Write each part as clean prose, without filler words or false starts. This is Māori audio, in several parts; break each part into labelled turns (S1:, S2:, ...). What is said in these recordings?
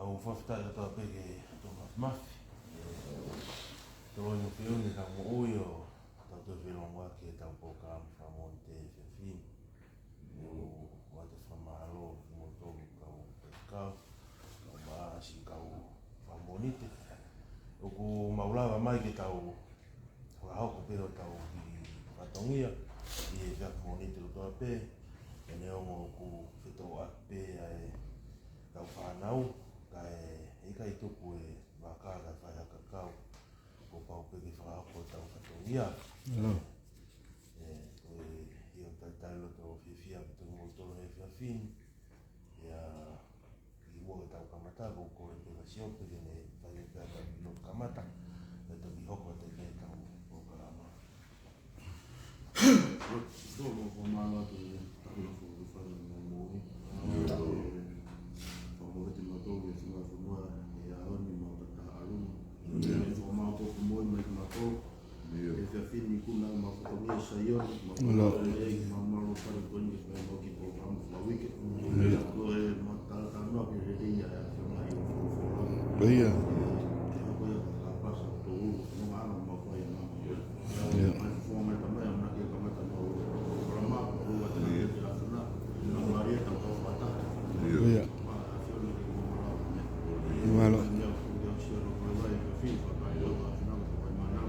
S1: au whaftai o tō peke tō mafi. Tō ino whione ka mo oi o tau tō whilonga ki e tau pōka whamon te whiawhini. O wate whamaro mo tōru kau pekau, kau maasi kau whamonite. O ku maulawa mai ki tau whahauko pero tau ki whatongia i e whiamonite o tō pē. E ne ongo ku whito ape ai tau whanau, ka e kai tupu e wakaka whai haka kau. Ko pau peke whahauko tau whatongia. Ia tai loto whiwhia ki tungo tolo he whiawhini. Ia ki mua ke tau kamata, ko e peka siope ke ne whai e pēta ki loto kamata. E to ki hoko te ke tau o karama.
S2: Tōlo ko māla te takuloko o whare mo mōi. Whamore te matōru e whinga whanua e aoni mō tata arunga. E wha mātō ko mōi mai ki matōru. E whiawhini kuna ma whatongia sa ioni. Ma whatongia e ma maro whare koni e whai mō ki programu wha wike. Ko e ma tātanua ki re reia e whanga i o whoranga.
S3: Ia.
S2: Te hoko ia ka pasa tō uru. Nō ana ma whai e nama. Mai whonga mai tamai amna ki e kamata mō rama. Rua te nake te rafuna. Nō maria tau tau wata.
S3: Ia.
S2: Ma a whione ki mō marau me.
S3: Malo.
S2: Ia o sia ro koi wai e whiwhi whakai o a whinanga te wai manau.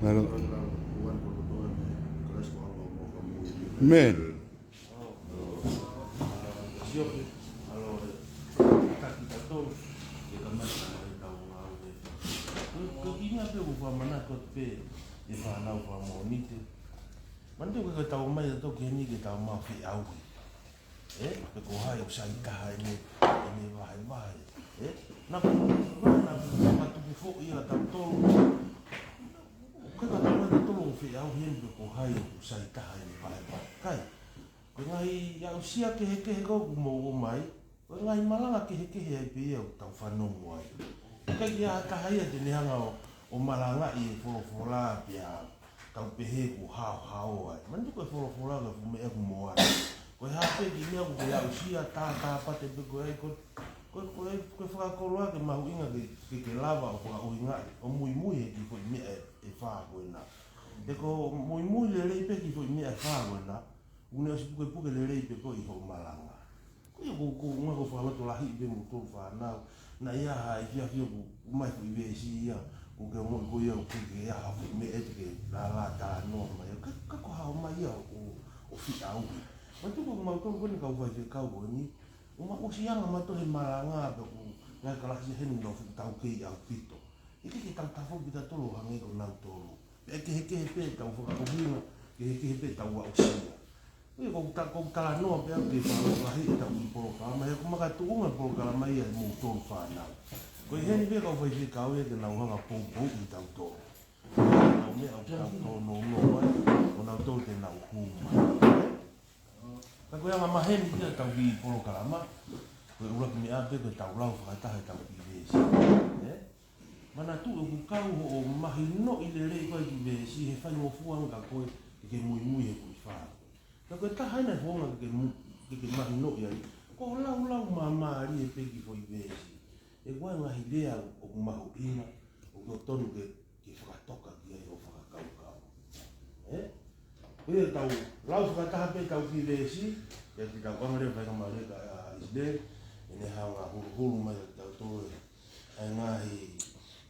S3: Malo.
S2: Uan kototoa me Christ wa alo mō ka mō i rio.
S3: Amen.
S1: Siope, alo taki tatou, e kamata e tau ngā ue. Ko kinga pe o whamana ko te pe e whanau whamonite. Mante o ka tau mai a toki heni ke tau mawhi auhi. Pe ko hai o sai kaha e ne wahe. Nā matuki fo i a tau tolu. Ka tau mai te tolu o whi auhi heni pe ko hai o sai kaha e ne wahe. Kai, ko ngai iau sia ke heke kou mo o mai. Ko ngai malanga ke heke ai pe au tau whanongu ai. Kai ki a kahai a te nehanga o malanga i e whorofola pia tau pehe ku hao ai. Mandi koe whorofola ka fume e ku moa. Koe hape ki mea ku ke au sia tā pate pe koe ai koe whakakoroa ke mahu inga ke lava o kua uinga. O mui he ki koe mea e whaa koe na. E ko mui le rei pe ki koe mea e whaa koe na. Une o si puke le rei pe koe i ho malanga. Koe ko unga ko whakaloto lahi i pe mo tōru whanau. Na ia hai fia ku mai ku i vesi ia. Ko ke mo ko ia ku ke ia hafu me e te ke la tā noa mai. Ka ko hao mai ia o whita au. Ma tuku ku mautonu kone kau whai te kau koe ni. Uma o si anga mato he maranga pe ku ngai kalasi heni no whita tau kei au pito. Ike ke tau tafo pita tolo hange ko nau tolo. E ke heke he pe tau whakakohinga. Ke heke he pe tau wa o sia. Ko tala noa pe au ke whanau lahi e tau i poro kama. He kumaka tuunga poro kala mai e mō tōru whanau. Ko i heni pe kau whai te kau e ke nau hanga pōpō i tau tōru. Nau me au tau tōru no mai. O nau tōru te nau hūma. Ka koe anga maheni kia tau i poro kala ma. Koe uraki me ape koe tau lau whakatahe tau i vesi. Mana tu e ku kau o mahi no i le rei koe ki vesi. He whai o fuanga koe ke mui he kui whāu. Ka koe tahaina honga ke mahi no i ai. Ko lau mamari e peki fo i vesi. E koe ngahi lea o mahu inga. O ko tonu ke whakatoka ki ai o whakakau. Koe tau lau whakataha pe tau ki vesi. Ke te tau kangare whaika mareka a Israel. E ne hanga huru mai tau tōre. Ai ngahi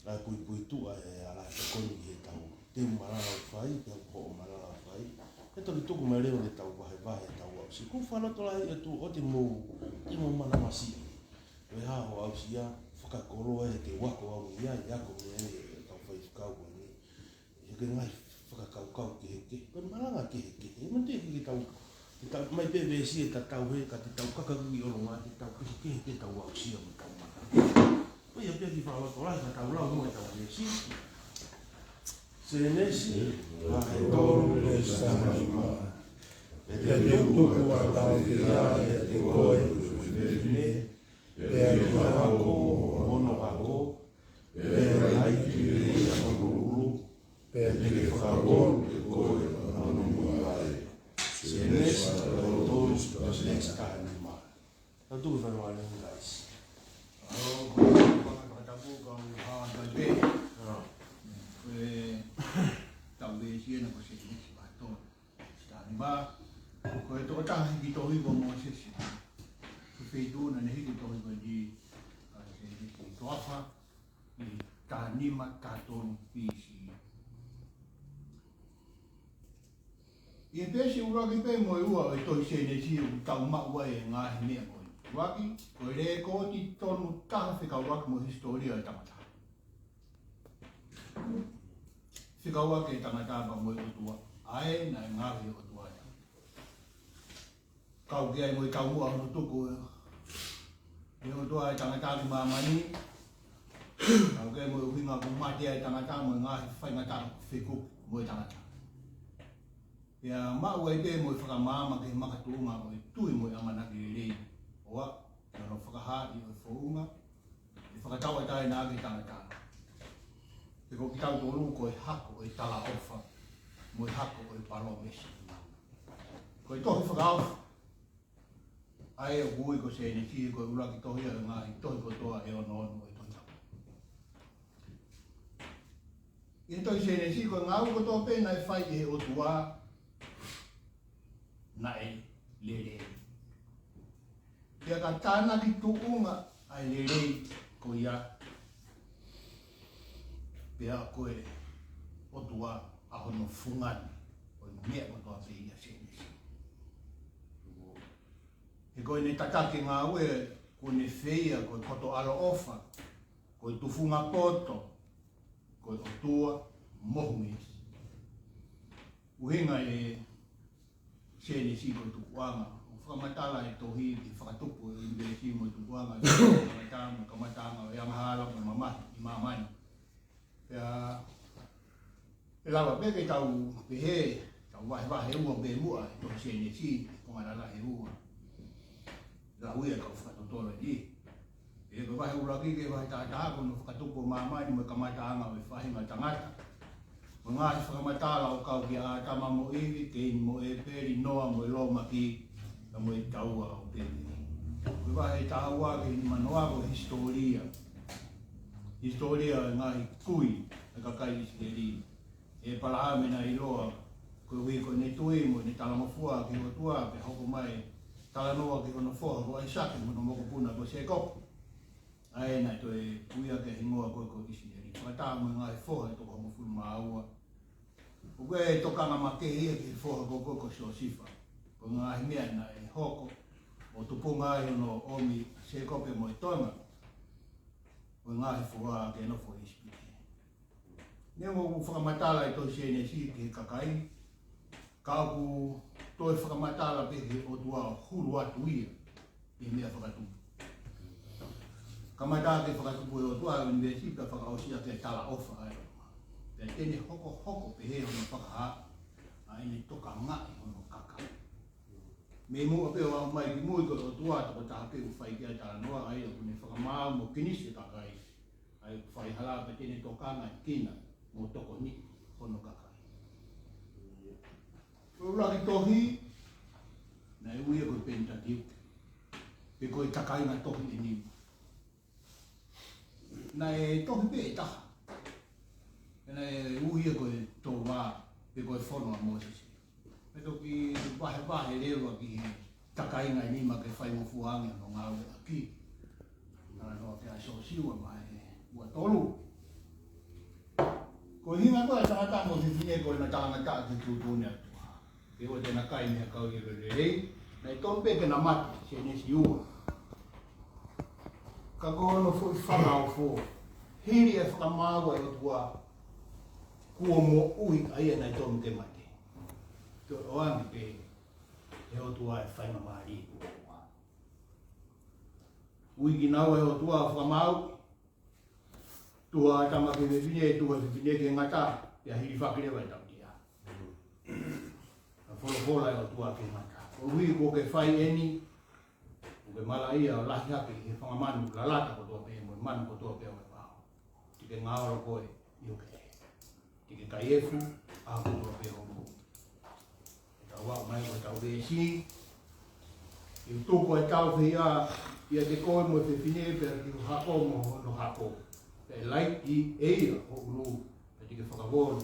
S1: a pui tua e ala te koni he tau. Te marara o whai, te ho o marara o whai. E toki tuku mai reo le tau wahe tau au si. Ku whanoto lai e tu o te mō mana masi. E haho au si a whakakoroa e te wako au i ai ako me e tau whai whakau o ni. E ke ngai whakakaukau ke heke. Koe maranga ke heke. E mante ke tau mai pe vesi e ta tau he ka te tau kakakuki o runga te tau ke heke tau au si a me tau mana. Koe ia pia ki whanoto lai ka tau lau mo e tau vesi. Senesi, ai tolu le sama. E te tuku a tau ki rai e te koe usune. E ai whanako ono ako. E ai ki ria manuru. E te whakon te koe anu muai. Senesi, ai tolu le sama. Tau tuku whanua le mulais.
S4: Ia pesi uraki pe mo ua e toi se ne si u tau maua e ngā he mea mo. Uraki, ko e re kōti tonu taha whika uraki mo historia e tangata. Whika uraki e tangata pa mo e otua. Ae na e ngāhi e otua e. Kau kia e mo e tau mua hono tuku e. E otua e tangata ki mamani. Kau kia e mo e uhinga ku matia e tangata mo e ngāhi whaingata whiku mo e tangata. Ia mau ai pe mo whakamama ke makatuunga o e tui mo i anganaki e rei. Oa, kia no whakahati o e whaunga, e whakatawa tae nā ke tangata. Te ko ki tau tōru ko e hako o e tala ofa, mo e hako o e paro mesi. Ko e tohi whakaofa. Ai o hui ko se ne ki ko e uraki tohi a ngāhi, tohi ko toa e ono ono e tohi tau. I tohi se ne si ko ngāu ko toa pēna e whai e o tua, nai lere. Ia ka tāna ki tuunga ai lere ko ia. Pea koe o tua a hono fungani. O mea ko toa pe ia senesi. E koe ne tatake ngā ue, ko ne whea, ko koto alo ofa, ko tufunga poto, ko o tua mohungesi. Uhinga e sene si ko tukuanga. O whakamatala e tohi ki whakatupu e imbele si mo tukuanga. Whakamatanga, kamatanga, o yamahala, o mamahi, i mamani. Pea, e lawa peke tau pehe, tau wahe ua pe mua, e tohi sene si, o ngarala he ua. La uia kau whakatotoro di. E ko wahe uraki ke wahe tātāko no whakatupu mamani mo kamatanga o e whahinga tangata. Mga whakamatala o kau ki a tama mo iwi, ke mo e peri noa mo e loma ki, na mo e taua o peri. Koe wahe tahua ke ni manoa ko historia. Historia e ngahi kui, e kakai iskeri. E palahamena i loa, koe hui ko ne tui mo, ne talamafua ki o tua, pe hoko mai, talanoa ki hono foha, ko ai sake mo no moko puna ko se kopo. Ai nai to e uia ke hingoa koe ko iskeri. Whakata mo ngā e whoha e toko mo fulu māua. O koe e tokanga make ia ki whoha ko ko so sifa. Ko ngā he mea na e hoko. O tupunga e no omi se kope mo e tonga. O ngā he whoha ke no fo ispiti. Nea mo whakamatala e to se ne si ke kakai. Ka ku to e whakamatala peke o tua hulu atu ia. E mea whakatupu. Kamata ke whakatupu e o tua e universi ka whakaosia ke tala ofa ai. Pea tene hoko pe he hono whakaha. Ai ne toka ngai hono kaka. Me mua pe o mai ki mui ko o tua toko taha pe u whai kia tala noa ai o kune whakamau mo kinisi kakai. Ai whai hala pe tene toka ngai kina mo toko ni hono kakai. Uraki tohi na e uia koe pentatiu. Pe koe takai na tohi e niu. Na e tohi pe e taha. Na e uia koe tō wā, pe koe whono a Moses. Me toki wahe rewa ki takai ngai nima ke whai mo fuangi no ngā ue aki. Nā noa ke a so siwa mai ua tolu. Ko hinga koe tangata mo whiwhine koe na tangata ki tūtūne atua. Ke o tēnā kai mea kau i rei, na e tōmpe ke na mati, se nesi ua. Ka kono fui whanau fō. Hiri e whakamāua e o tua kua mo ui aia nei tōmu ke mate. Te oangi pe e o tua e whaima maari ua. Ui ki nau e o tua whakamau. Tua tama ke whiwhine e tua whiwhine ke ngata. Pea hiri whakirewa e tau tia. Whola e o tua ke ngata. O hui ko ke whai eni. Ko ke mala ia o lahi hake he whangamanu lalata ko tua pe mo. Manu ko tua pe o e wao. Tike ngāora koe i o ke. Tike kaiefu a ko tua pe o mo. E tau wao mai ko tau resi. I tūko e tau whia ia ke koe mo te whine pe ki hako mo no hako. E lai i eia o ulu, e tike whakawonu,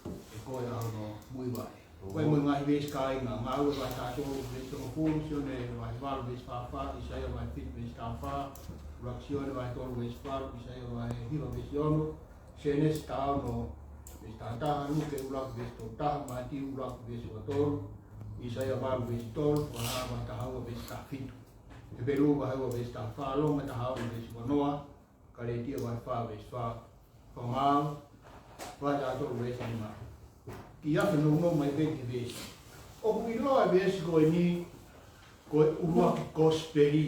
S4: e koe au no mui vai. Koe mo ngahi ves kai ngā ngau e vai tātou ves tono pūru sione, vai walu ves whawha, i saia vai fit ves tāwha, urak sione vai tolu ves walu, i saia vai hiwa ves iono, senes tāu no ves tātaha nuke urak ves tō taha, mati urak ves watolu, i saia walu ves tolu, waha vai tahaua ves tāwhitu. Te peru vai haua ves tāwha longa tahaua ves wanoa, kare tia vai wha ves wha whamau, vai tātou ves anima. Ki ake no mai peke vesi. O kui loa vesi koe ni, koe urua ki kosperi.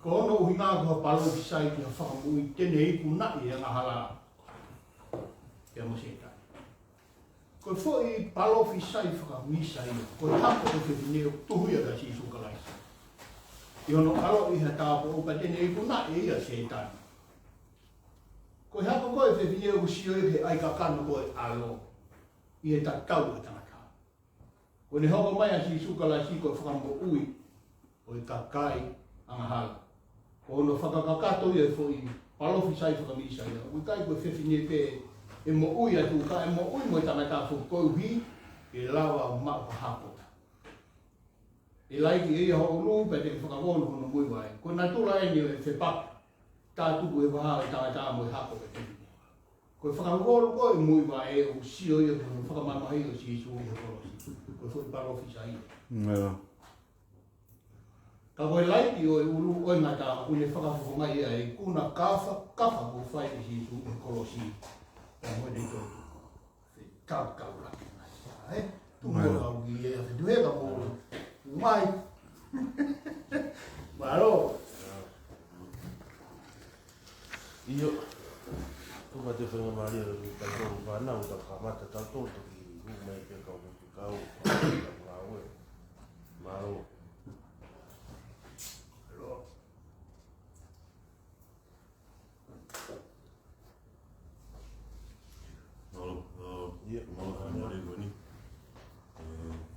S4: Ko ono uhi ngā kua palo ki sai ki a whakamui, tene iku nai e ngā hala. Kia mo setai. Koe fo i palo fi sai whakamui sai, koe hako o whiwhi neo tuhuia ka si sukalai. I ono alo i ha tāpo o ka tene iku nai e a setai. Ko hako koe te vine o sio e ai ka kano koe alo. I e tatau e tangata. Ko ne hoko mai a si sukala si koe whakampo ui. O i ka kai anga hala. Ko ono whakakakato i e fo i palofi sai whakamisa ia. Ui kai koe whewhine pe e mo ui atu ka e mo ui mo i tangata fo koe hui e lawa o mao pa hapota. E laiki e ia ho ulu pe te whakakono kono mui vai. Ko nā tula e ni e whepapa. Tātuku e waha e tātā mo i hako e tēmine. Koe whakangolo koe mui wa e o sio i e koe whakamamahi o si isu i e korosi. Koe fwoi parofi sa i. Ka koe laiti o e ulu o i ngata une whakafonga i e kuna kafa ko whai i si isu i e korosi. Ka moe nei tō. Tākau laki nai. Tūmua au ki e a whetuheka mo. Mai. Maro.
S1: Iyo, tu mate whenga maria o tātou whanau ta kamata tātou ki rumai pe kau ki kau ngā oe. Maro.
S2: Maro, mare goni.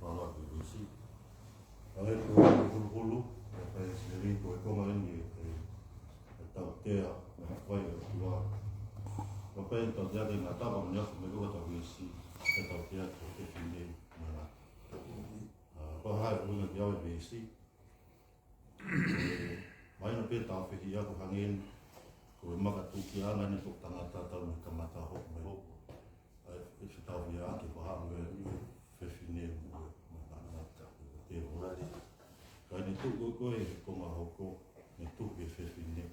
S2: Whanau ki visi. Ae ko hulu, e sineri ko e konga ni e tau tea. Wai o tua. Ko pen tau tea ngā tapa mo niafu me kua tau isi e tau tea ko te whine mana. Ko hae runga ki awe me isi. Maina pe tau whiki aku hangen ko e maka tuki ana ni tok tangata tau me kamata hoko me hoko. E whi tau whia ake ko haa me whine mo mana ko te horari. Kai ni tuku koe konga hoko me tuki e whine.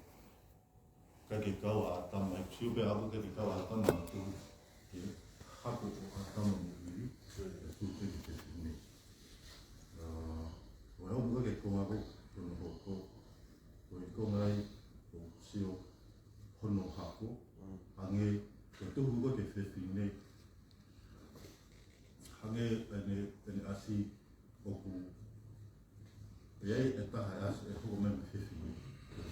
S2: Ka ke kau a tama, siu pe apu ka ke kau a tama tu ke hako o a tama mo iri, tu te ke te whine. O hau mua ke konga ho, kono hoko, ko i konga ai o sio hono hako, hange, ko tuhu ko ke whine, hange ene asi oku, e ai e taha asi e hoko mena whine,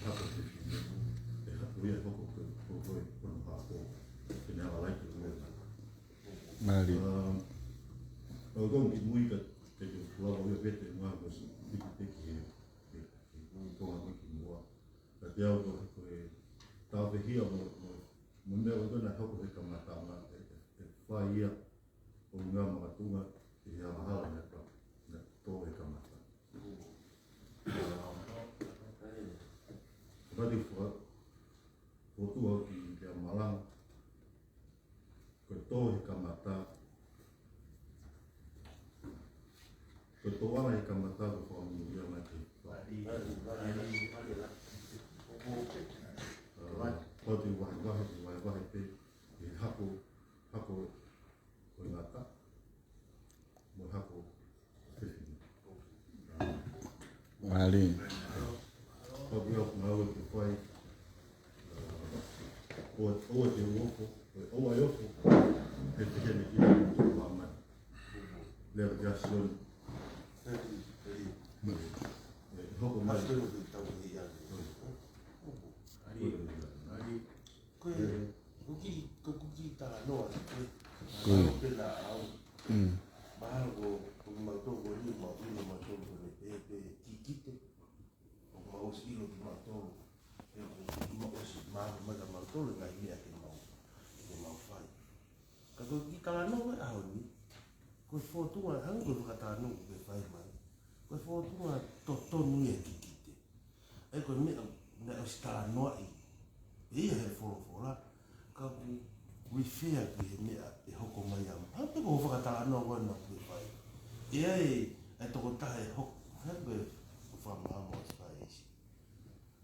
S2: hako whine. Ia hoko koe kono hako ke nea walaiki o ngā.
S3: Mari.
S2: O kongi mui ka te kuawa ua pete ngā koe piki piki e konga wiki mua. Ka te au koe tau te hia mo mea o tōna hoko he kamata ngā e whai ia o ngā makatunga i hea mahala nea tō he kamata. Kati wha o tua ki te amalanga, koe tō he kamata, koe tō ana he kamata ko whamungu ia mai te Ko te wahi pe, e hako koe ngata, mo hako whiwhini.
S3: Mari.
S2: Ko te au ngā ue te whai, o te uoko, o ai ofo, he te hene ki te whamai. Lea te asioni. Hoko mai.
S1: Kuki tā noa, pena au. Mahalo ko mautoko ni ma ui ma toko le pepe. Koe whotunga, hanga koe whakatanu koe whai mai. Koe whotunga to tonu e kikite. E koe mea, ne o stara noa i. Ia he whorofora. Ka ku wifea ki he mea e hoko mai amu. Hape ko whakatanu koe na koe whai. Ia e toko tahe hoko. Hape whamamo as whai esi.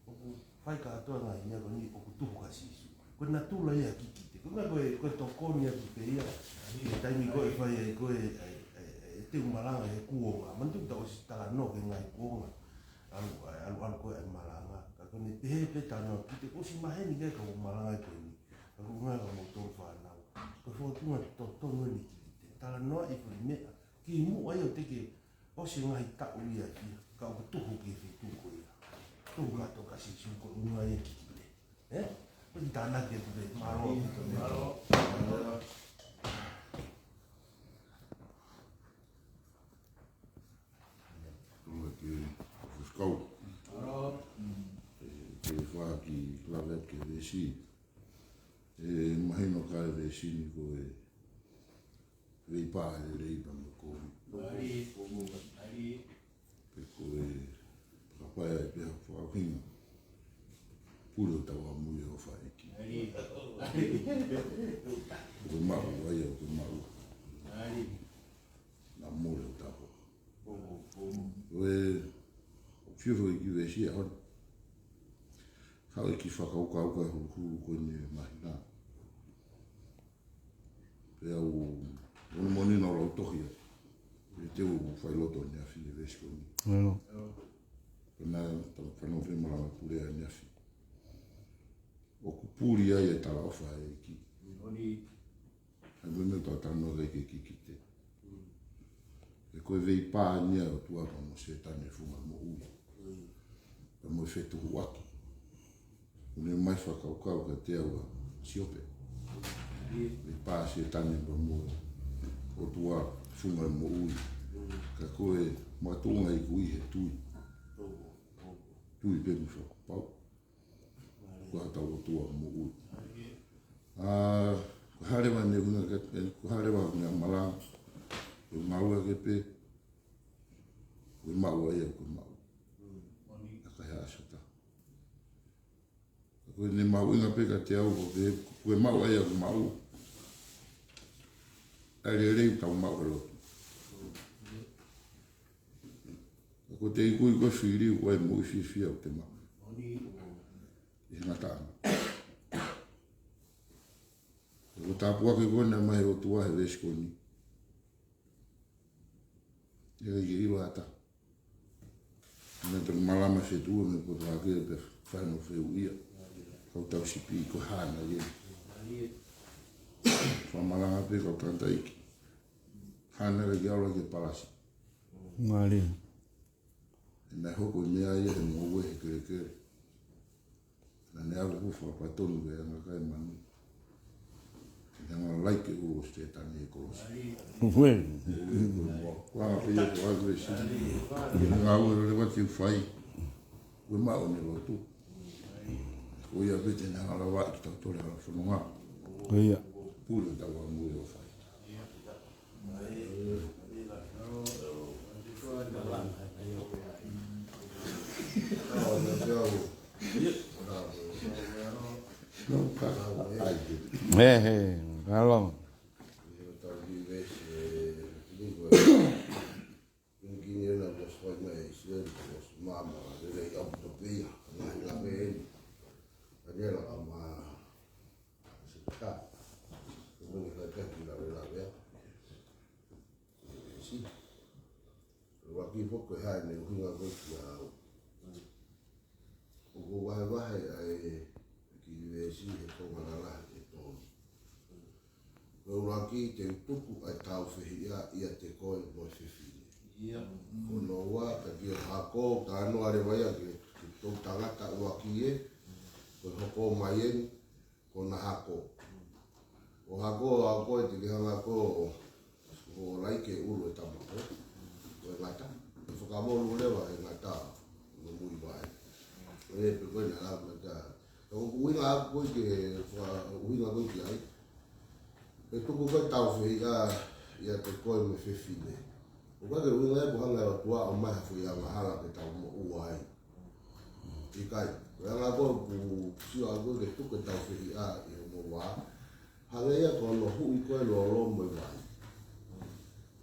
S1: Oku whai ka atoa ngai mea koe ni oku tuhu ka sisu. Koe na tula ia kikite. Koe tokoni atu pe ia. E taimi koe whai e koe te umalanga e kuonga. Mantu ta osi tala no ke ngai kuonga. Alu koe e malanga. Ka kone te he pe tano. Ki te osi maheni kei ka umalanga e koe ni. Ka ku ngai ka motor whanau. Koe whotunga tonu e ni kikite. Tala noa i koe mea. Ki mu ai o teke osi ngai tau ia kia. Ka o tuhu ki whitu koe ia. Tuhu kato kasi suko unga e kikite. Koe ki tāna ke tu te maro. Maro.
S5: Kau. Ke whaki lawe ke resi. E mahino ka e resi ni ko e rei pā e rei pa mo ko. Pe ko e whakapaia e pēha whakakinga. Puro tawa mui o whaeki. Ko mau ai o ko mau. Na mure o tapo. Whiwho I ki wesi e hon. Hau e ki whakauka e huru koe mahina. Pe au moni na rau tohi e. E te u whailoto ni awhi e wesi koe ni. Pena whanau whemarama pure a ni awhi. O kupuri ai e tala ofa e ki. Hai mwene tau tano rei ke ki te. E koe vei pā nia o tuapa mo se tane funga mo ui. Pa mo whetu huaki. Une mai whakaukau ka te aua siope. Vei pā se tane pa mo o tua funga mo ui. Ka koe matunga I kui he tui. Tui pe mi whakapau. Kua tau o tua mo ui. Ko harewa ne una ko harewa ne malanga. Ko maua ke pe. Ko maua ia ko maua. Ka hea asota. Ko ne maua inga pe ka te au ko pe. Ko maua ia ko maua. Ai rei tau maua lotu. Ko te ikui ko whiri ko e mo whiwhia o te maua. I ngatanga. Ko tāpua ke kone mai o tua he veskoni. E i iwa ata. Nā tō malama whetua me ko tāke e pe whanau wheuia. Kau tau sipi ko hana ie. Whamalanga pe kau tanta iki. Hana re kiaura ke palasi.
S3: Ngāri.
S5: E nai hoko mea ia he mōwe he kere kere. Nā ne awe hu whakapatonu ke anga kai manu. Nga laike uro ste tani e kolosi.
S3: Uwe.
S5: Kua pe ia ko agre si. Nga uro le wati whai. Ue mao ne lotu. Ko ia pete nga alawa ki tau tore ala whanonga.
S3: Ia.
S5: Puro tawa mui o whai. No ka ai.
S3: He. Kalong.
S5: Raki te tupu ai tau whihia ia te koe mo whiwhiri. Ko noa, ka kia hako, ka anua re waia ke tō tangata uaki e, ko hoko mai e, ko na hako. O hako e te kihanga ko o laike uru e tamako, ko e ngata. E whakamoru lewa e ngata, no mui vai. E pe koe na lau ngata. Ko uinga aku koe ke, uinga koe ki ai, e tuku koe tau whihia
S2: ia te koe me whewhine. O kake winga e kuhanga e tua o mai hafu ia ngahara ke tau mo ua ai. I kai, e anga koe ku sio a koe ke tuke tau whihi a i o mo wā. Hanga ia kono hui koe lo lo mo i wai.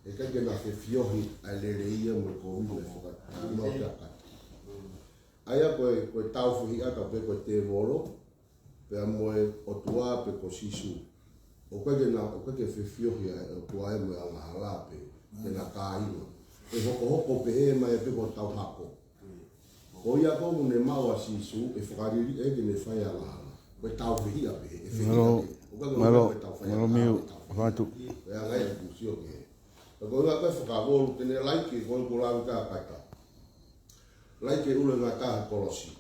S2: E kake na whiwhiohi a lere ia mo ko wile whaka no te akata. Aia koe tau whihi a ka pe koe te voro, pe a moe o tua pe ko sisu. O kake whiwhiohi a tua e mo i anga halape. Te nga kāinga. E hoko pe he mai e pepo tau hako. Ko ia ko mune maua sisu e whakariri e kene whai a lahana. Koe tau whihia pe he. E
S3: Malo miu, whatu.
S2: E a ngai a kusio ke he. Ko ia koe whakavolu tene laike koe kurawi ka kaita. Laike ule ngā kaha kolosi.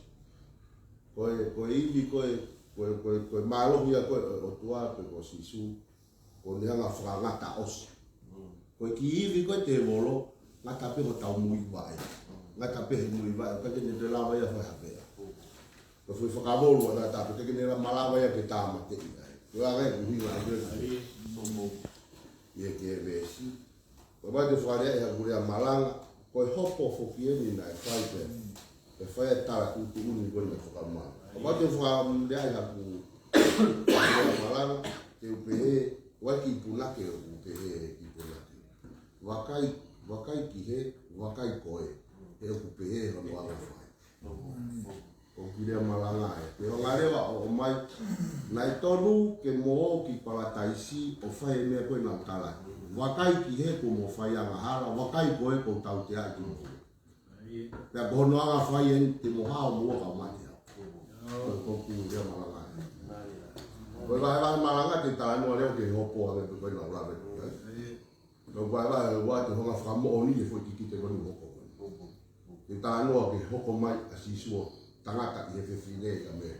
S2: Koe iwi koe mālohi a koe o tua pe ko sisu. Ko nehanga whakangata osi. Koe ki iwi koe te volo, ngata peho tau mui vai. Ngata pehe mui vai, ka kene te lawa ia whai hapea. Koe fui whakavolu ana tapu, te kene malawa ia ke tāma te iai. Koe a ngai kuhi ngā kere. Ia ke e vesi. Koe mai te whakarea e hakurea malanga, koe hopo fokieni nai whai te. E whai e tara kutu uni koe me whakamana. Koe mai te whakarea e hakurea malanga, te upehe, waki i punake o upehe i punake. Wakai ki he, wakai koe, he oku pehe hono anga whai. O kirea malanga e. Pero ngā rewa o mai, nai tonu ke moho ki palataisi o whai mea koe nā tala. Wakai ki he ko mo whai anga hara, wakai koe ko tau te aki moho. Pea kohono anga whai e te moha o mua ka mati hao. Ko kirea malanga e. Koe vai malanga te tala noa leo ke hopo ane pe koe nā ulawe. Ko vai wa te honga whamo o ni e fo ki te koni hoko. Te tānoa ke hoko mai a sisuo tangata i he whiwhine i a me.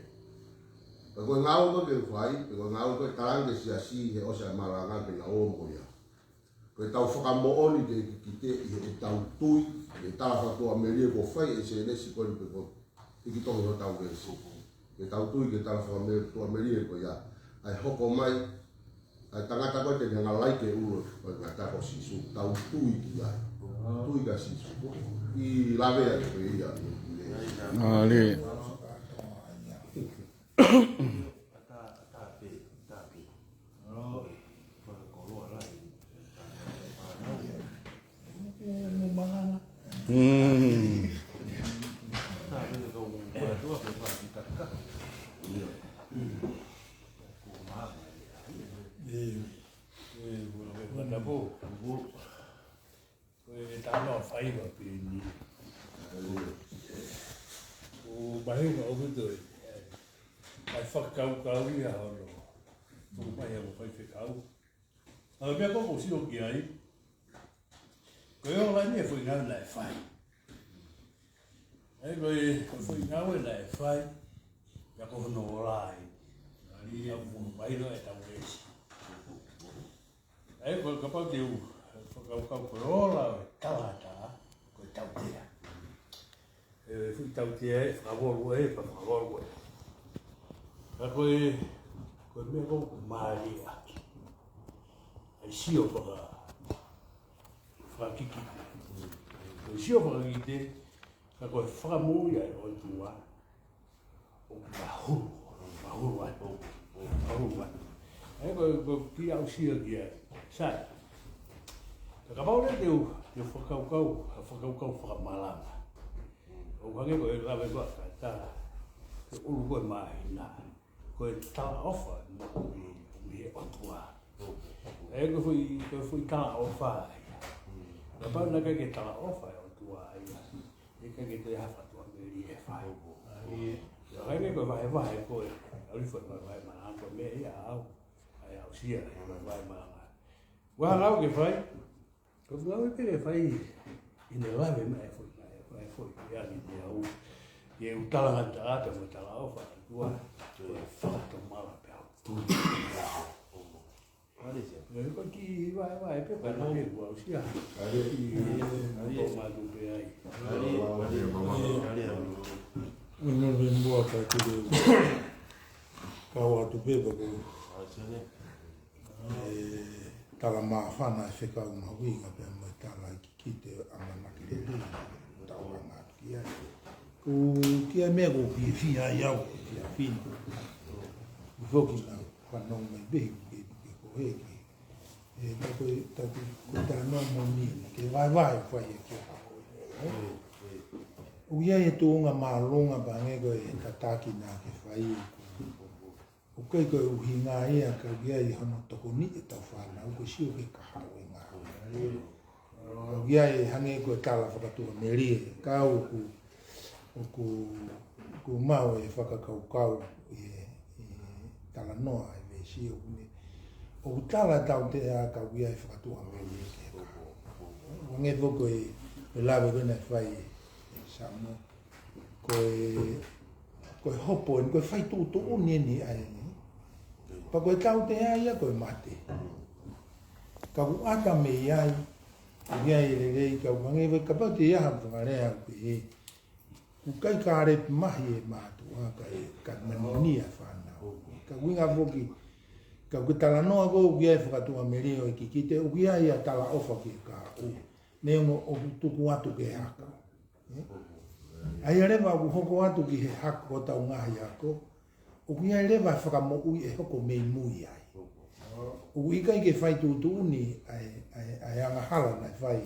S2: Ka koe ngāo koe ke whai, koe ngāo koe tarange si a si he osa maranga ke na o mo ia. Koe tau whakamo o ni ke ki te i he tau tui, ke tala whatua me ria ko whai e se nesi koe ni pe ko iki tohi ho tau ke si. Ke tau tui ke tala whatua me ria ko ia. Ai hoko mai, ai tangata koe te ngā laike uro koe ngā tako sisu, tau tui ki ai. Tui ka sisu. I lawe a koe ia.
S3: Ale.
S6: O bahinga o hutoi, ai whakakau ia hono, o mai e mo whai whikau. A mea koko si o ki ai, koe o lai mea whai ngau lai whai. E koe whai ngau e lai whai, ia ko hono o lai, a mo bahinga e tau esi. E koe kapau te u, whakakau koe o lai tawata, koe tau tea. Fui tau tia e, whakaworu e, whakaworu e. Ka koe mea kong maari aki. Ai sio whakakiki. Koe sio whakakite, ka koe whakamuri ai o tua. O mahuru ai. Mahuru ai. E koe ki au sia ki ai. Sai. Ka maure te whakaukau whakamalanga. O kange koe lawe koe ta te uru koe mahi nā. Koe tala ofa mo umi e otua. E koe fui tala ofa ia. Ka pau naka ke tala ofa e otua ia. E kange te hawhatua meri e whai. Ia kange koe wahe koe. Aurifo e wahe mana koe mea ia au. Ai au sia e wahe mana. Waha ngau ke whai. Koe ngau e pere whai ine lawe mea e fui. Foi ia ni te au. Ie utalanga te ata mo tala ofa. Tua whakato mala pe au. E koe ki vai pepa na he kua usia. I o matu pe ai.
S7: Uno le mua ka kere kawa tu pepa ko. tala mawhana e whekau mawinga pe mai tala ki te amanaki le le taua ngā kia. Ko kia mea ko ki whia iau kia whina. Whoki nā whanau mai behi ke ko heki. E taku ko tā no mo nini ke vai whai e kia hako. Uia e tōnga mālonga ba nge koe e tataki nā ke whai o kei koe uhi ngā ea ka uia i hono toko ni e tau whanau ko sio ke kahau e ngā. Uia e hange koe tala whakatua me rie kau ko mau e whakakaukau e tala noa e me sio kune. O tala tau te a ka uia e whakatua me rie ke kahau. Wange whoko e lawe kona e whai e samo koe hopo en koe whai tūtu o nini ai pa koe tau te ai a koe mate ka ku ata me ai ia i le rei ka wangewe ka pau te iaha whangarea pe he ku kai ka arepi mahi e mātua ka manonia whanau ka winga woki ka ku tala noa ko ukia e whakatua me reo e ki te ukia ia tala ofa ki ka u neongo o tuku atu ke haka ai rewa ku hoko atu ki he hako tau ngahi ako. O kia rewa whakamoui e hoko mei mui ai. O ika i ke whai tūtū ni ai anga hala nai whai.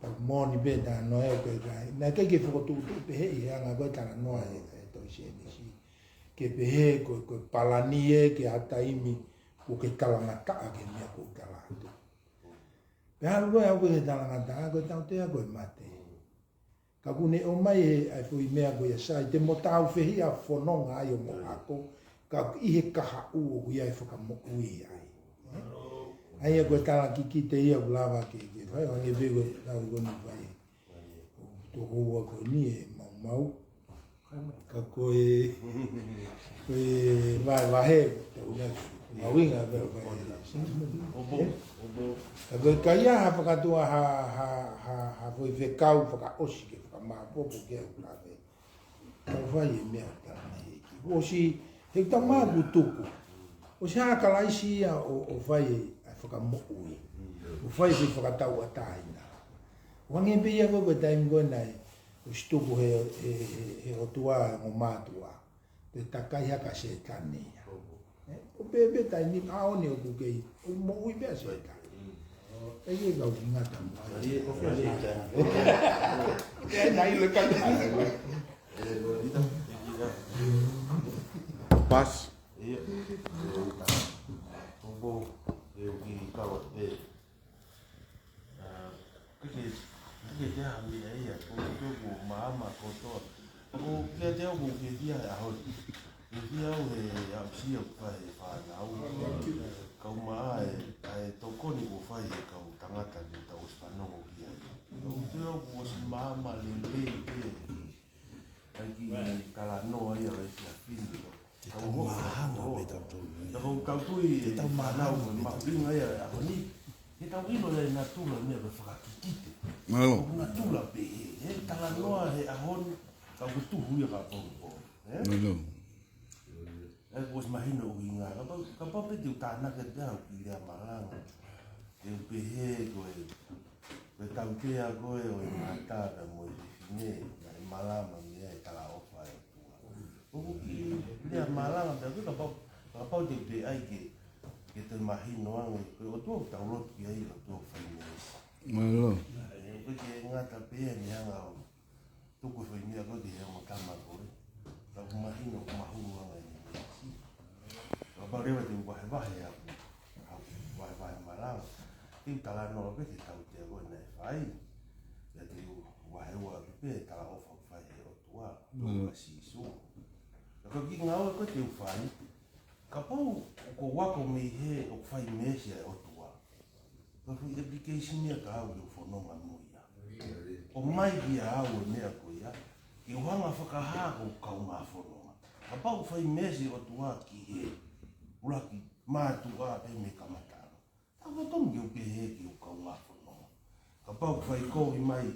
S7: Pa mōni beta no eo koe kai. Nai kei ke whako tūtū pehe i anga koe tana noa e toi si enisi. Ke pehe koe palani e ke hataimi ko ke talangataa ke mea ko talatu. Peha lua au koe he talangataa koe tau tea koe mate. Ka kune o mai e ai fui mea koe a sai, te mo tau whihi a whanonga ai o mo ako, ka ihe kaha u o ia e whakamokui ai. Ai a koe tala ki te ia ulawa ke whai, wange vego tau koni whai. Tō hoa koe ni e mau. Ka koe vai wahe, tau mawinga veo whai. Ka koe ka ia ha whakatua ha fui whekau whakaosi ke whakamapopo ke au kawe. Tau whai e mea tana heki. Osi, he tau māku tuku. Osi haka laisi ia o whai e whakamokui. O whai e whakatau ataina. Wange pia koe taimi koe nai, o stuku he otua o mātua. Te takai haka se tania. O bebe taimi aone o kukei, o mokui pia se tania. Ei e kau ki ngata mua. E nai le kata.
S3: Pas.
S1: Ia. Obo e o ki kawa te. Kike te hami e ia, o tuku maama kotoa. O kia te au ke kia e ahori. Ke kia au he au sia whae whanau. Kau maa e tokoni ko whai e kau tangata ni tau spanongo kia. Kau te au ko si maama le ke. Ai ki kala noa ia e kia pini. Kau mahanga me tau tui. Kau tui e tau manau me mawinga ia e ahoni. He tau ino e nga tula mea me whakakikite.
S3: Malo.
S1: Nga tula pe he kala noa he ahoni. Kau kutuhu ia ka pongo.
S3: Malo.
S1: E was mahina o inga. Ka pape te utanaka te au ki rea maranga. Te upehe koe. Koe tautea koe o i mātara mo i whine. Na i malama mea e tala ofa e tua. Oku ki rea maranga te au ka pau te upe ai ke te mahino anga. Koe o tua taulotu ki ai o tua whainesi.
S3: Malo.
S1: Koe ke ngata pēa ni hanga o tuku whainea koe te hea mo tama koe. Tau mahino o mahuru anga ni. Kau rewa te wahe wahe marang. Ki tala noa pe te tau te koe nei whai. Ia te wahe ua pe tala ofa whai e o tua. Tua sisu. Kau ki ngaua koe te whai. Ka pau ko wako me he o whai mesia e o tua. Kau hui application ia ka au i o whanonga muia. O mai ki a au e mea koe ia. Ki uhanga whakahako kau ngā whanonga. Ka pau whai mesia o tua ki he. Uraki mātua e me kamataro. Tā watongi ki upe he ki uka ua whanonga. Ka pau whai kou i mai,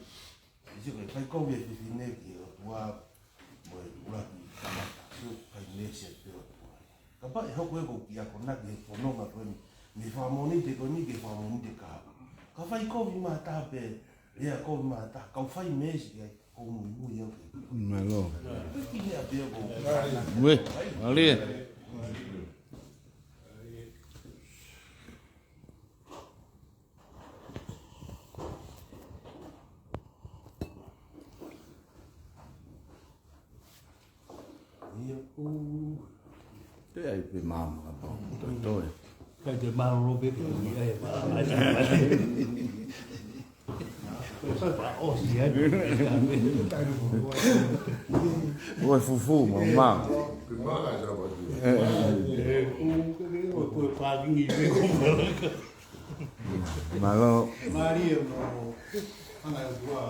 S1: whai kou e whiwhine ki o tua mo e uraki kamataro. Whai mesia te o tua. Ka pau e hoko eko ki ako naki he whanonga koe me whamoni te koni ke whamoni te ka. Ka whai kovi mā tā pē, rea kovi mā tā, kau whai mesi ai, ko mui au ke.
S3: Malo.
S1: Peki mea pēo ko.
S3: We, ali. Te ai pe mama pa. Toi.
S6: Kai te maro be ke ni ai ba.
S3: Oi fufu mama.
S5: Primara já vai.
S3: Malo.
S4: Maria no anga ua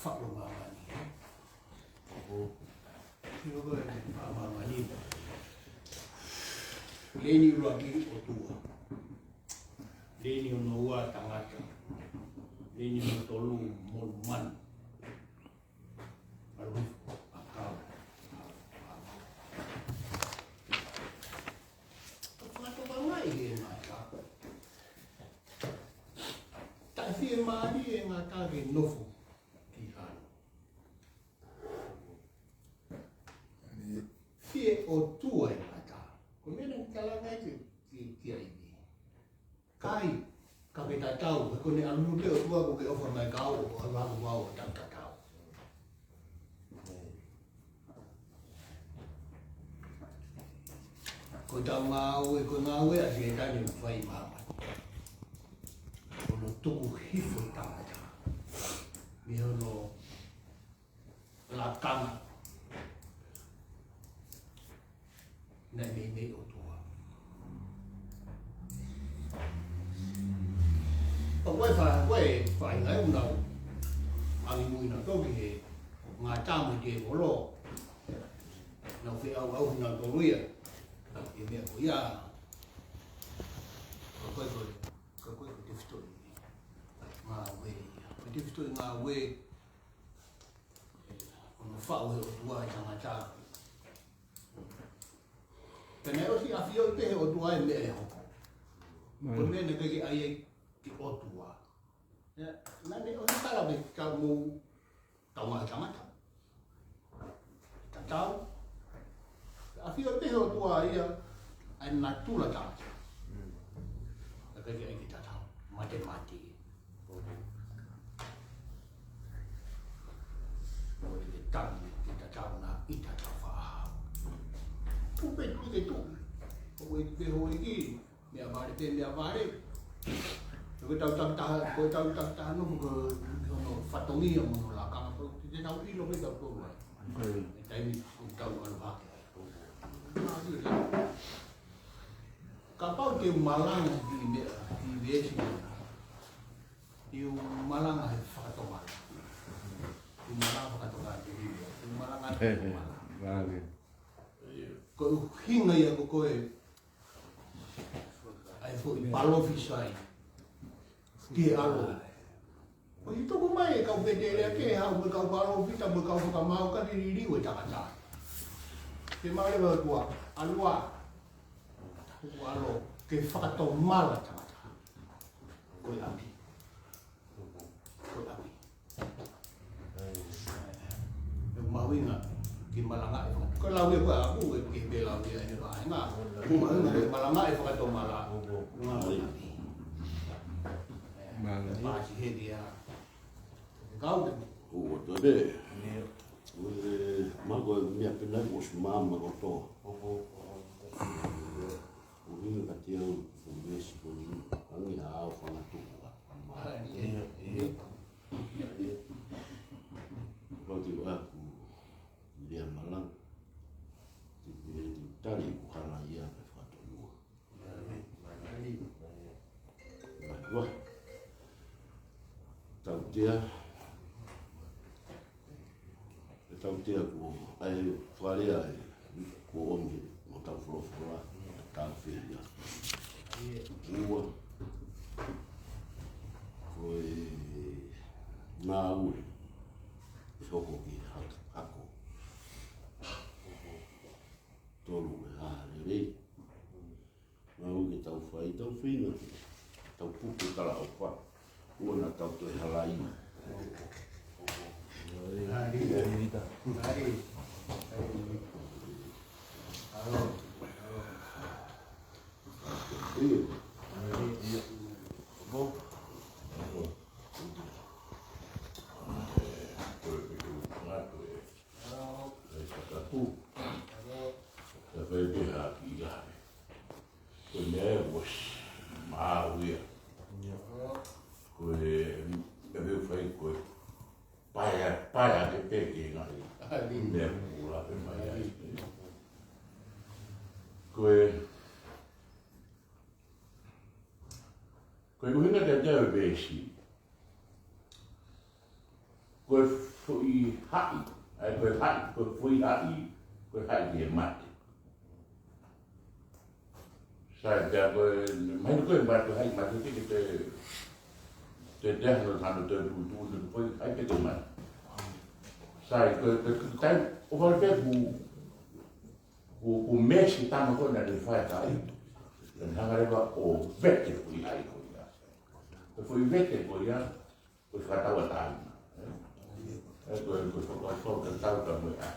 S4: whaklo mamani. Tino koe mamani. Leni ua ki o tua. Leni o no ua tangata. Leni o tolu molu man. Arufo, akau. Whakato mai he ngata. Tai whie maari e ngā tāke nofo ki hano. Whie o tua e ngata. Ko mena ki kalanga ki aiwi. Kai, ka ke tatau, e kone alunu te o tua ko ke ofa mai kau o alu wau o tatau. Ko tau ngā ue, ko ngā ue a se tani o whai mama. Ono tuku hifo i tangata. Mi ono la kanga. Nei mei o tua. O wai ngai unau. Angi muina toki he ngā tāmu te wolo. Nau whi au hina toruia. E mea ko ia. Ka koe ko te whitori. Ngā ue. Ko te whitori ngā ue. Ono whao he o tua i tangata. Pene o si awhio i pehe o tua e mea e hoko. Ko mea ne keke ai e ki o tua. Nane o ni tala me ka mō taunga tangata. Tatau. Awhio i pehe o tua ia ai nā tūla tangata. Ka keke ai ki tatau. Mate. O te tangi ki tatau nā i tatau whahau. Tupe tu ke tu. Ko e te ho i ki. Mea vare. Ko tau taha no ko no whatongi o mono la kanga. Ko te tau ilo me tau tōru ai. E taimi tau anu hake. Ka pau te malanga ki vesi. Te malanga he whakatonga. Te malanga whakatonga te hiwi. Te malanga whakatonga.
S3: Vale.
S4: Ko hinga ia ko koe. Ai fo i palofi sai. Te alo. O i toko mai e kau pete rea ke hau me kau palofi ta me kau whakamau ka riririu e takata. Te maure wa tua. Alua. Tuku alo. Ke whakato mala takata. Koe api. E mawinga. Ki malanga e whakato. Ko lau e koe aku e ke pe lau e ene kai ngā. Mawinga e malanga e whakato mala. Ngā koe api. Pāsi hedi a. Kau te.
S8: O tore. Mago mea pena o mama o to. O hino ka te au o mesi ko ni angi a au whanga tuku. Kau te aku lea malang. Te tari ku hana ia me whatonua. Mahua. Tau tea ko ai wharea e ko omi mo tau whorofora tau whiria. Ua ko e ngā ue e hoko ki hako. Tolu e hāre rei. Ngā ue whai tau whina tau puku kala o wha ua na tau toi halaina Paia ke peke ngai. Me pula pe mai ai. Koe uhinga te teo besi. Koe fui hai, koe hai, koe fui hai, koe hai ki e mate. Sai pia koe, mai koe mai koe hai mate ke te tehno tano te tutu, koe hai pe te mate. Sai, tai o vai pe o mesi tama ko na le fai kai. En hangareva o vete fui ai ko ia. O fui vete ko ia, o fata wa tai. Ko tau ka mo a.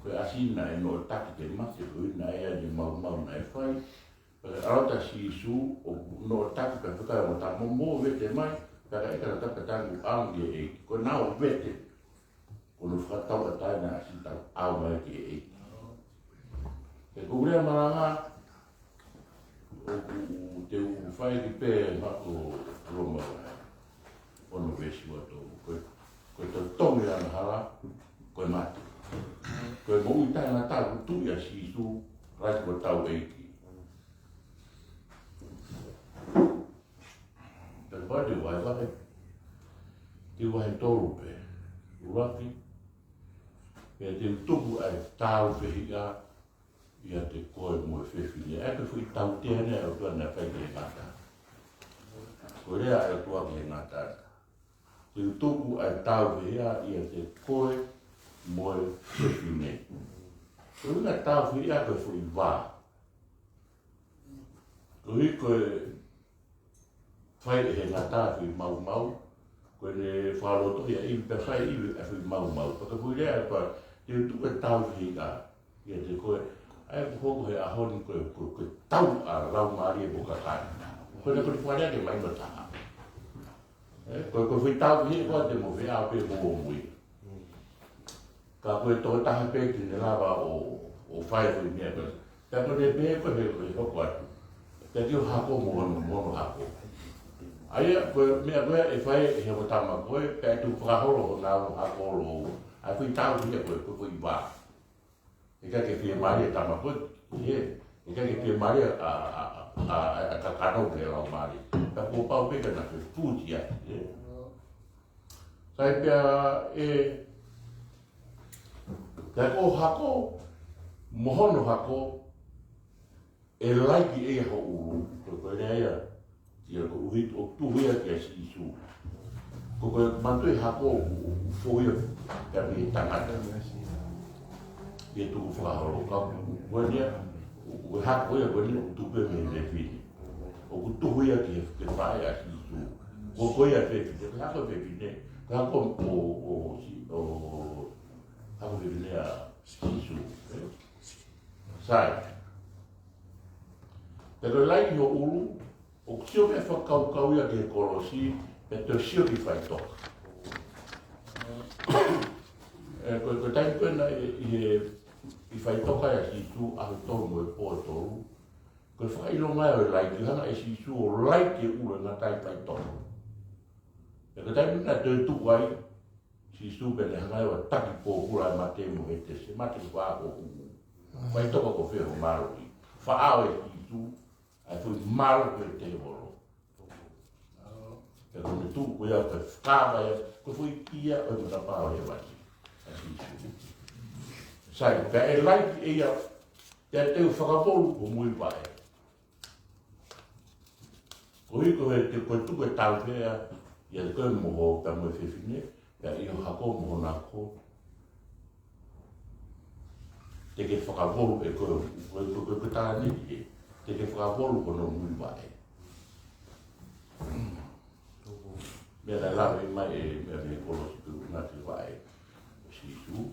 S8: Ko asina e no taki te mate ko na e de mau na e fai. Alota si su o no taki ka fika mo ta mo vete mai, ka e ka ta tangu angi e ko na o vete. Kono whakatau a taina a si tau au mai ki e. E kurea maranga o te whai ki pē mako roma ono vesi wato. Koe tau tongi ana hala, koe mati. Koe mo ui taina tau tui a si su, rai kua tau eiki. Te whai wahe, te wahe tolu pē. Uraki, e te tupu ai tau whihia ia te koe mo e whiwhini. E ke whi tau tēne au tua na whai ke ngata. Ko rea e tua ke ngata. Te tupu ai tau whihia ia te koe mo e whiwhini. Ko ina tau whihia koe whi wā. Ko hi koe whai e ngata whi mau. Koe ne wharoto ia i pe whai iwi a whi mau. Paka pui rea e koe, te utu e tau whika. Ia te koe, ai hoko he ahoni koe tau a rau maari e boka kai. Koe na koe wharea ke mai mataha. Koe whi tau whika koe te mo whia pe mo mui. Ka koe tohe taha pe ki ne lava o whai hui mea koe. Ka koe ne pe koe he hoko atu. Te kio hako mono hako. Aia, mea koe e whai e hewa tama koe, pe tu whakahoro o nā hakoro. Ai whi tau whia koe, koe whi wā. E ka ke whia maari e tama koe, e ka ke whia maari a kakano ke rau maari. Ka kua pau peka na koe pūti ati. Sai pia ka ko hako, mohono hako, e laiki e ho uru. Koe rea ia. Ia ko uhit o tuhuia ke si isu. Ko koe mantui hako fuhuia ka mi tangata. Ia tuku whakahoro ka. Koe nia, koe hako ia koe nia tupe me rewhini. O ku tuhuia ke whae a si isu. Ko koe a whewhine, koe hako whewhine. Koe hako hako whewhine a si isu. Sai. Te koe laiki o uru, o kio me whakaukau ia ke korosi, e te sio ki whai toka. Koe tai koe na i whai toka ia si tu ahu toru mo e pō toru. Koe whakailonga e laiki, hanga e si tu o laiki ura ngā tai whai toka. Koe tai mina te tuku ai, si tu bene hanga e wa taki pō hura e mate mo e te se, mate ki wā o unu. Whai toka ko whio maro i. Whaao e si tu, ai fui maro koe te horo. E kone tū koe au koe whakawa ia, koe fui ia o te tapao he wati. Sai, ka e laiki e ia, te teu whakapolu ko mui pae. Ko i koe te koe tuku e tau pēa, ia te koe moho ka moe whiwhine, ka i o hako moho nako. Te ke whakapolu e koe tāne ki e. te ke whakapolu kono mui wae. Mea la lawe mai mea me kolo si tu ngati wae. Si tu,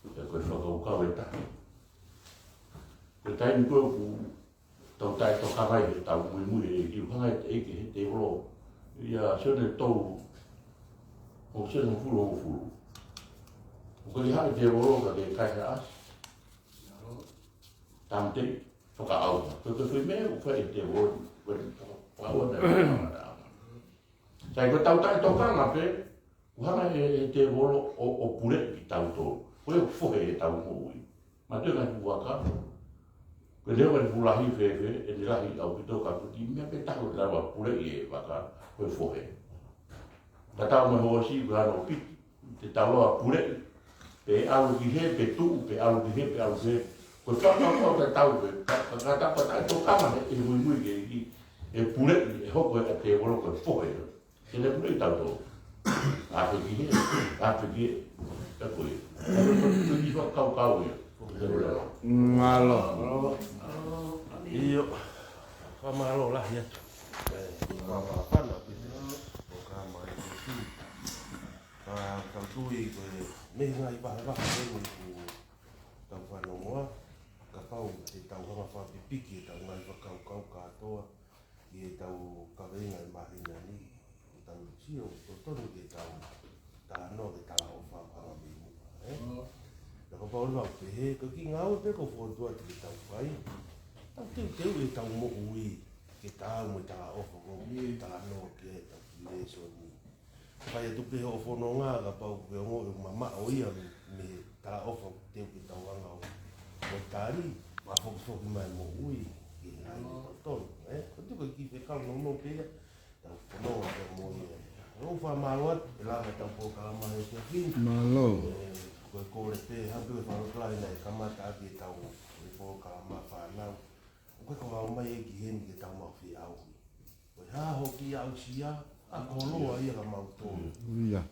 S8: e koe whakaukau e tahi. Koe tai ni koe ku tau tai tau karai e tau mui mui e ki whanga e eke he te olo. Ia sione tau o sione fulo o fulo. Koe i hae te olo ka ke kai he as. Tam te whakaau. Koe koe whi mea u whae te olo. Koe whakaau e sai ko tau tai tau kanga pe, uhana e te olo o pure ki tau tō. Koe o whohe e tau mōui. Ma te ngai puaka. Koe leo e pulahi whewhe, e ni lahi au ki tō kaputi, mea pe tau e lawa pure i e waka, koe whohe. Ta tau me hoa si, koe hana o piti, te tau loa pure, pe alu ki he, pe tu, pe alu ki he, pe alu ki he. Koe whakakau te tau pe, ka tapa tai tō kanga e mui mui ke e pure, e hoko e te olo koe whohe. Se le pure tau tō. Ape ki he, ape ki he. Ka koe. Koe ki whakau kau e.
S3: Ngalo.
S1: Iyo. Whamalo lahi atu. Whamapana pite. O ka mai tu. Kau tui koe mehi ngai waha rewe ku tau whanongoa. Ka pau e tau hanga whapipiki e tau ngai whakau kau katoa. I e tau kaweinga e mahina ni. Tau tio, o tonu ke tau tāno ke tala o whapanga me mua. Ka pau lau pehe, ka ki ngau pe ko whotua te ke tau whai. Tau teu e tau mo ui ke tau mo tala o whako tāno ke tau ki reso ni. Whai atu pehe o whono ngā ka pau pe o ngō e mama o ia me tala o whako teu ke tau anga o tāri. Ma whako mai mo ui ke ai o tonu. Ko tuka ki pe kau no pea. Tau whanonga te mo ia. Rau whamaloat, e laha tau po kalama e te whin.
S3: Malo.
S1: Koe kore te hapu e whanoklai nei kamata aki e tau e po kalama whanau. Koe ko hao mai e ki heni ke tau mau whi au. Koe haho ki au sia, a koloa ia ka mau tōru.
S3: Ia.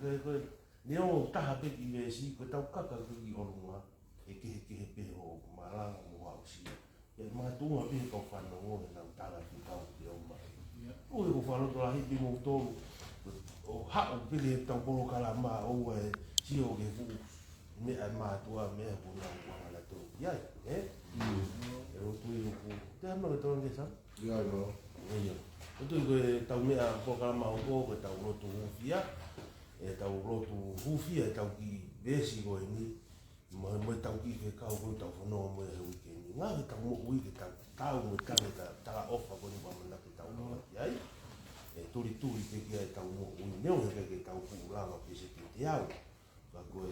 S1: Koe neo taha pe ki vesi, koe tau kaka ki orunga. E kehe pehe o maranga mo au sia. E mātunga pehe kau whanongo e nau tala ki tau ki au mai. O e ko whanoto la hipi mō tōru. O hao pili e tau polo kalama o e tio ke hu. Mea mātua mea puna o wangana tō. Iai, e? E o tui o ku. Te hama ke tōna ke sa?
S2: Ia no.
S1: Ia. O tui koe tau mea polo kalama o ko, koe tau roto hufia. E tau roto hufia e tau ki vesi koe ni. Mo tau ki ke kau koe tau whanoa mo e hui ke ni. Ngā ke tau mo ui ke tau mo kane ka tala ofa koe ni wamana ke tau noa. Iai. E turi ke kia e tau mo ui neo heke ke tau kuulanga pese ke te au. Ka koe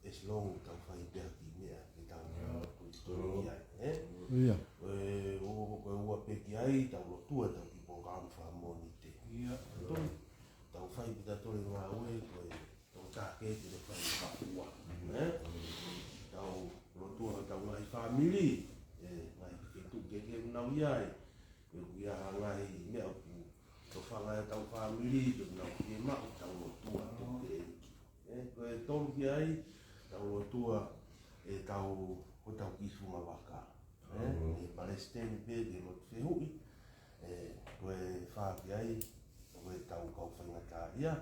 S1: as long tau whai peha ki mea ke tau noa koe turi iai.
S3: Ia.
S1: Koe ua pe ki ai tau lotua tau ki po kaam whamoni te. Tau whai pita tori ngā ue koe tau tāke te le whai whakua. Tau lotua tau ngai whamili. Ngai ke tu ke unau iai. Ia ngai mea ku. Ko whanga e tau whamiri, tu nau ki e mao tau lotua toke e. Koe tolu ki ai, tau lotua e tau ko tau kisunga waka. E Palestine pe ke mo te hui. Koe wha ki ai, koe tau kau whaingata ia.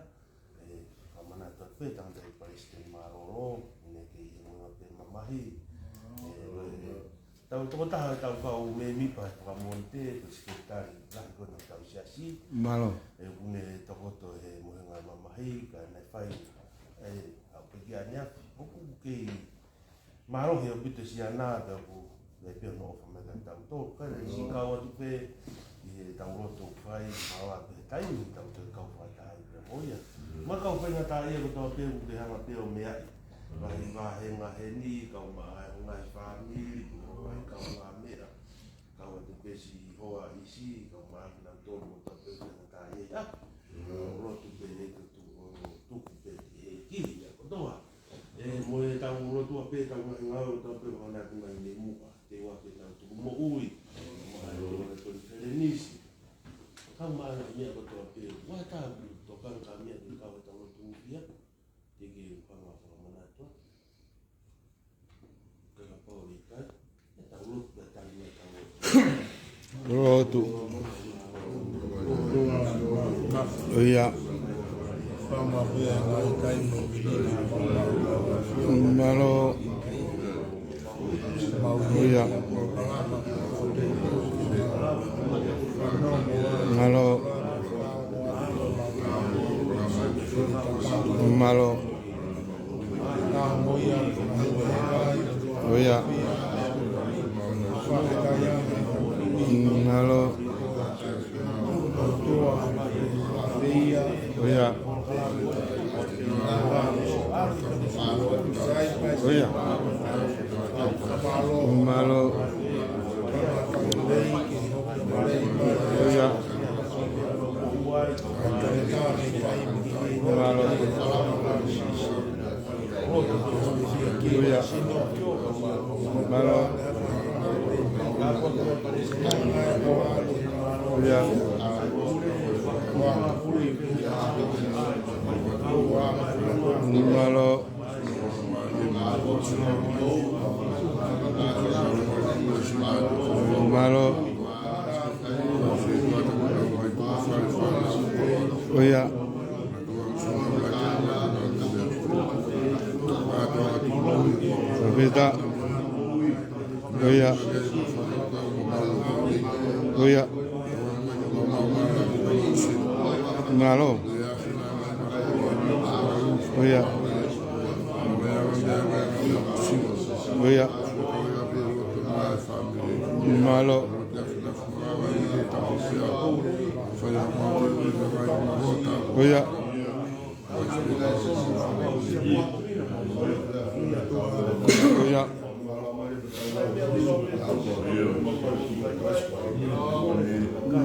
S1: Whamana tau pe tau te Palestine maroro, ne ke i mga pe mamahi. Tau toko taha tau kau me mipa e whakamonte, ko sekretari, lahi kono tau siasi.
S3: Malo.
S1: E une toko to e mohenga mamahi, ka nei whai, au peki a niafi. Hoku kei marohe o pito si anā, ka ku le peo no ofa mega tau tō. Kai rei si kau atu pe, i tau roto whai, mawa pe taimi, tau te kau whai tahi pe moia. Ma kau whainga tā ia ko tau peo, ke hanga peo meai. Wahi wahenga he ni, kau maa ngai whamiri, kau ngā mea, kau atu pesi hoa isi, kau mahi nā tōru o tau peo tēnā tā ia. Rotu pe e tuku pe e kiri ia kotoa. Mo e tau rotu a pe tau ngau o tau peo hana ku ngai me mua, te wake tau tuku mo ui, mai o e tōri wherenisi. Kau mahi nā mea kotoa peo, wai tāku tokang ka mea ki kau e tau rotu upia, te ke whanga whakamanatua. Kaka pauri kai. Tau rotu pe tau mea tau
S3: tu. Ia. Malo. Ia. Malo. Malo. Oh ya. Malo. Oh ya. Oh ya. Malo. Oh ya. Malo. Iya. Malo. Iya. Malo. Malo. Oh iya. Beda. Oh iya. Oh iya. Malo. Oh iya. Oh iya. Malo. Oh iya. Oh ya.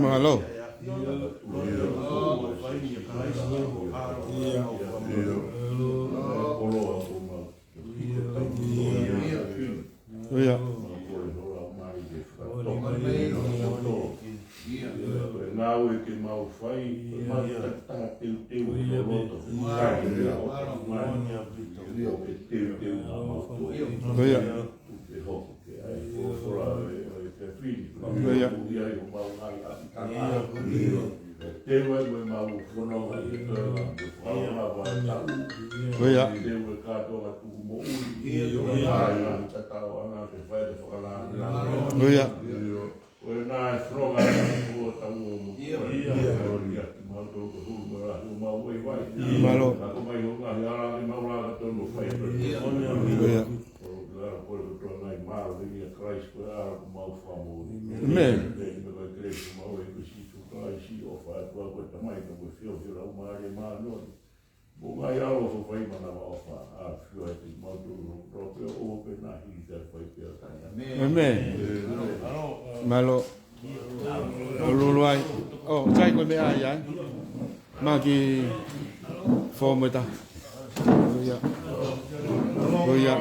S3: Malo. Oh ya.
S8: Now we can mau fai, tak teu loto.
S3: Oh ya. Malo. Amen. Amen. Malo. Luluai. Oh, cai ko me ai. Magi formeta. Ya. Oh ya.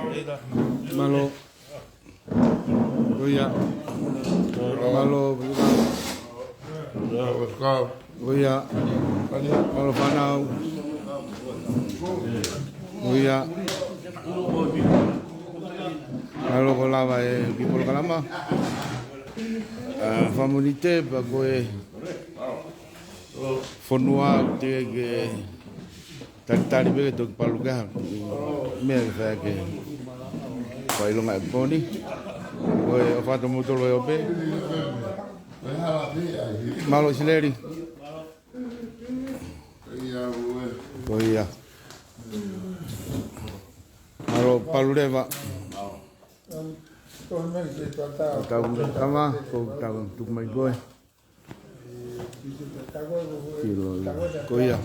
S3: Malo. Oh ya. Malo. Oh ya. Malo panau. Oh ya. Malo ko lava e people kalama. Famolite pa koe fonua te ke tari be to paluga me fa ke vai longa poni koe o fato moto lo be malo sileri koia malo palureva tahu sama kau tahu untuk main gue kilo koya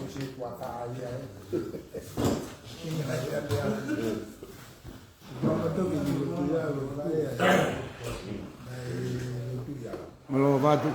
S3: malo batu